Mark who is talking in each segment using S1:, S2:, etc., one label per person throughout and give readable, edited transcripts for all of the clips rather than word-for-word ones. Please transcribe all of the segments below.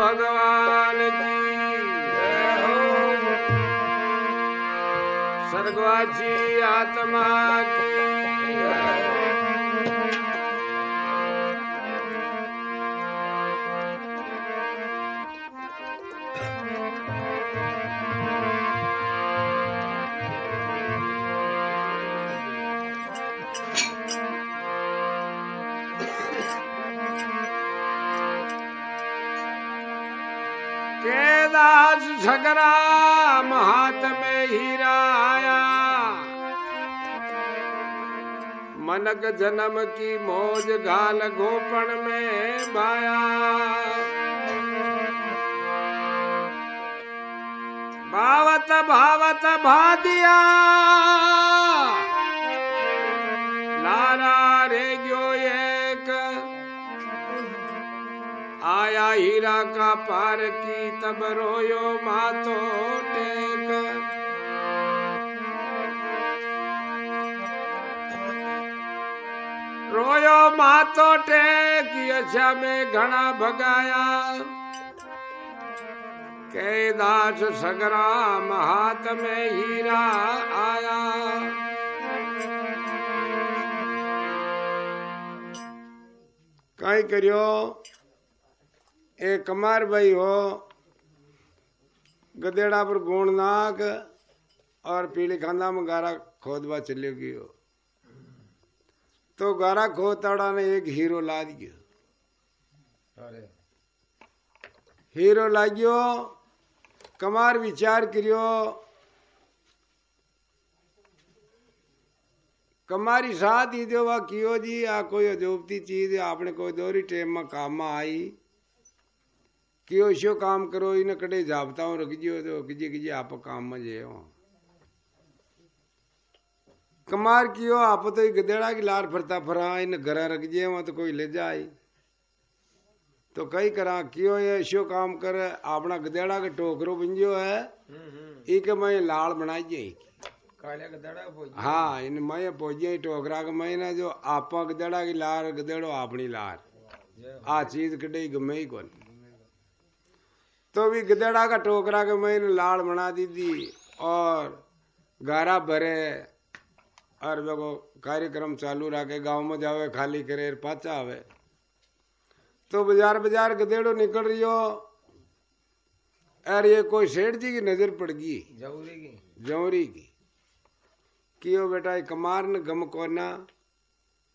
S1: भगवान की जय हो। स्वर्गवासी आत्मा की जय हो। दास झगड़ा हाथ में हीरा आया, मनक जन्म की मौज घाल गोपन में बाया। भावत भावत भा दिया लारा रे गयो एक, आया हीरा का पार की तब रोयो मातो टेक। रोयो मातो टेक अच्छा में घना भगाया, के दास सगराम हाथ में हीरा आया। कई करियो एक कमार भाई हो, गदेड़ा पर गोण नाक और पीली खांदा में गारा खोदवा चले गयो, तो गारा खोदड़ा ने एक हीरो ला दियो। हीरो लाग्यो, कमार विचार करियो, कमारी साथ ही दो वा कियो जी, आ कोई अजोबती चीज आपने कोई दोरी टेम में काम में आई, कियो शो काम करो इन कड़े जाबता हूं रख जियो तो किजे किजे आप काम में जे हो। कमार कियो आप तो गदेड़ा की लार फरता फरा इन घर रख जे हो तो कोई ले जाए, तो कई करा कियो ये शो काम कर अपना गदेड़ा के टोकरो बंजो है, इके मैं लाल बनाइए हाँ इन मैं पोजे टोकरा के मैं ना जो आपा गदेड़ा की लार गदेड़ो अपनी लार आ चीज कटे गमे ही कौन, तो भी गदेड़ा का टोकरा के मैंने लाड़ बना दी थी और गारा भरे और वो कार्यक्रम चालू रखे, गांव में जावे खाली करे पाचा आवे, तो बाजार बाजार गदेड़ो निकल रही हो और ये कोई सेठ जी की नजर पड़ गई जौरी की कियो बेटा कमार ने गम कोना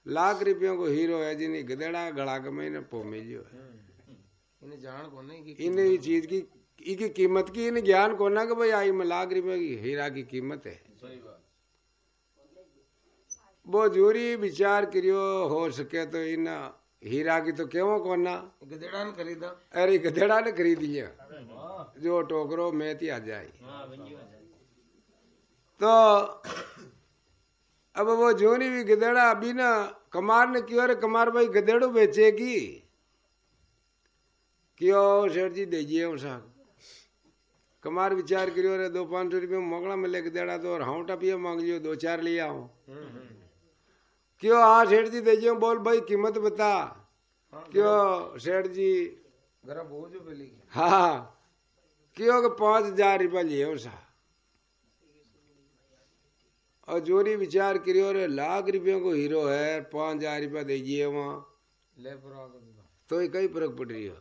S1: लाख रुपयों को हीरो है जिन्हें गदेड़ा गड़ा के मैंने पोमेजियो है, इन्हें जान को नहीं इन्हें ये चीज की इनकी कीमत की इन्हें ज्ञान को ना कि भाई आई में लाख रुपए की हीरा की कीमत है। वो जोरी विचार करियो हो सके तो इन हीरा की तो क्यों कोना गधेड़ा ने खरीदा, अरे गधेड़ा ने खरीद लिया जो टोकरो में थी आ जाए। तो अब वो जोरी भी गधेड़ा अभी ना कमार ने क्यों, अरे कमार भाई गधेड़ो बेचेगी क्यों सेठ जी दीजिए उसा। कमार विचार करियो रे 200-500 रुपये मोकड़ा मिले गदेड़ा तो और हाँ टपिया मांग लियो 2-4 लिया हूँ क्यों हाँ सेठ जी दीजिए, बोल भाई कीमत बता क्यों सेठ जी हाँ क्यों 5,000 रुपया लिए उसा। और जोरी विचार करियो रे लाख रुपयों को हीरो है 5,000 रुपया दीजिए वहाँ तो ही कई फर्क पड़ रही है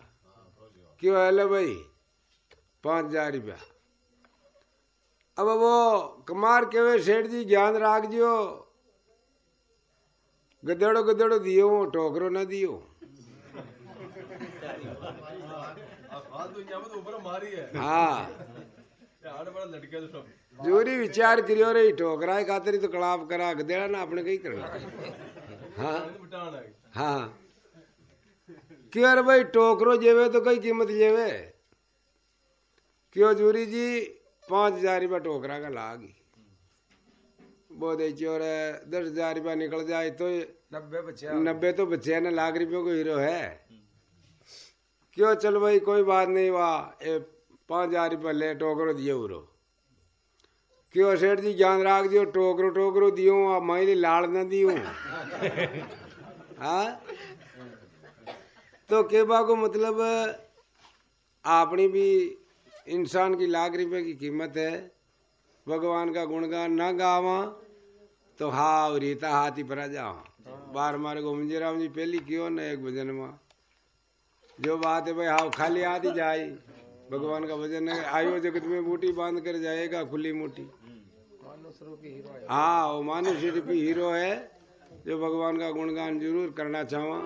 S1: क्यों है भाई 5,000 रुपया। अब वो कमार के सेठ जी ज्ञान राख जियो, गदेड़ो गदेड़ो दियो टोकरो ना दियो हाँ जोरी विचार करियो रे टोकरा खातर तो कलाप करा गदेड़ा ना अपने कहीं करना हाँ हाँ क्यों अरे भाई टोकरो जेवे तो कई कीमत जेवे क्यों जोरी जी 5,000 रुपया टोकरा का लागी वो दे और 10,000 रुपया निकल जाए तो 90 तो बचे न लाख रुपयों को हीरो है क्यों चल भाई कोई बात नहीं वाह 5,000 रुपया ले टोकरो दियो उरो क्यों सेठ जी ज्ञान राख दियो टोकरो टोकरो दियो मैं लाड़ न दियो हाँ तो केबा को मतलब अपनी भी इंसान की लाख रुपए की कीमत है। भगवान का गुणगान ना गावा तो हाव रीता हाथी पर आ जावा। बार मारे गोविंद राम जी पहली क्यों न एक भजन में जो बात है भाई हाव खाली हाथ ही जाए। भगवान का भजन है, आयो जगत में बूटी बांध कर जाएगा खुली मोटी। हाँ वो मानुष रूपी हीरो है जो भगवान का गुणगान जरूर करना चाहवा।